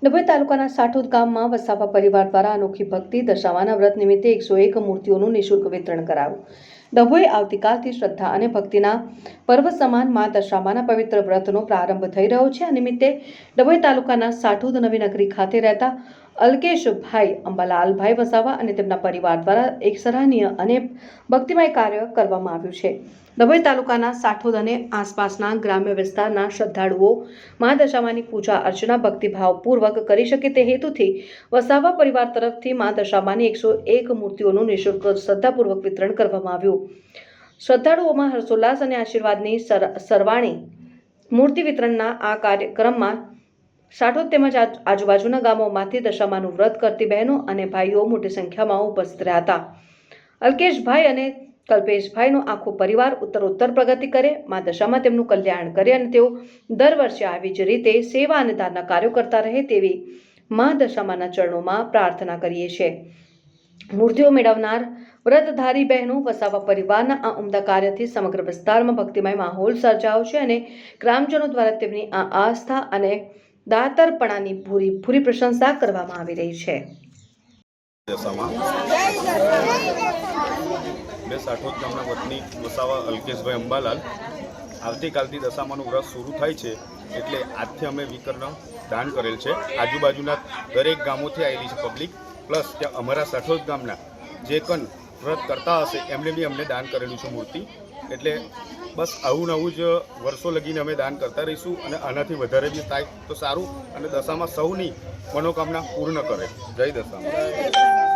ડભોઈ તાલુકાના સાઠોદ ગામમાં વસાવા પરિવાર દ્વારા અનોખી ભક્તિ દશામાના વ્રત નિમિત્તે 101 મૂર્તિઓનું નિઃશુલ્ક વિતરણ કરાયું. ડભોઈ આવતીકાલથી શ્રદ્ધા અને ભક્તિના પર્વ સમાન મા દશામાના પવિત્ર વ્રતનો પ્રારંભ થઈ રહ્યો છે. આ નિમિત્તે ડભોઈ તાલુકાના સાઠોદ નવીનગરી ખાતે રહેતા અલ્કેશભાઈ અંબાલાલભાઈ વસાવા અને તેમના પરિવાર દ્વારા એક સરાહનીય અને ભક્તિમય કાર્ય કરવામાં આવ્યું છે. ડભોઈ તાલુકાના સાઠોદ અને આસપાસના ગ્રામ્ય વિસ્તારના શ્રદ્ધાળુઓ મા દશામાની પૂજા અર્ચના ભક્તિભાવપૂર્વક કરી શકે તે હેતુથી વસાવા પરિવાર તરફથી મા દશામાની 101 મૂર્તિઓનું નિઃશુલ્ક શ્રદ્ધાપૂર્વક વિતરણ કરવામાં આવ્યું. શ્રદ્ધાળુઓમાં હર્ષોલ્લાસ અને આશીર્વાદની સરવાણી મૂર્તિ વિતરણના આ કાર્યક્રમમાં સાઠોદ તેમજ આજુબાજુના ગામોમાંથી દશામાનું વ્રત કરતી બહેનો અને ભાઈઓ મોટી સંખ્યામાં ઉપસ્થિત રહ્યા હતા. અલ્કેશભાઈ અને કલ્પેશભાઈનો આખો પરિવાર ઉત્તરોત્તર પ્રગતિ કરે, મા દશામાં તેમનું કલ્યાણ કરે અને તેઓ દર વર્ષે આવી જ રીતે સેવા અને દાનના કાર્યો કરતા રહે તેવી મા દશામાના ચરણોમાં પ્રાર્થના કરીએ છીએ. મૂર્તિઓ મેળવનાર વ્રતધારી બહેનો વસાવા પરિવારના આ ઉમદા કાર્યથી સમગ્ર વિસ્તારમાં ભક્તિમય માહોલ સર્જાયો છે અને ગ્રામજનો દ્વારા તેમની આ આસ્થા અને દાતરપણાની ભૂરી પ્રશંસા કરવામાં આવી રહી છે. मैं साठोद गामना वतनी वसावा अल्केशभाई अंबालाल आवतीकालथी दशामानुं व्रत शुरू थाय छे एटले आजथी अमे विकरण दान करेल छे. आजुबाजुना दरेक गामोथी आवेली छे पब्लिक प्लस त्या अमरा साठोद गामना जे कन व्रत करता हशे एमणे बी अमने दान करेलुं छे मूर्ति. એટલે બસ આવું નવું જ વર્ષો લગીને અમે દાન કરતા રહીશું અને આનાથી વધારે બી થાય તો સારું અને દશામાં સૌની મનોકામના પૂર્ણ કરે. જય દશામાં.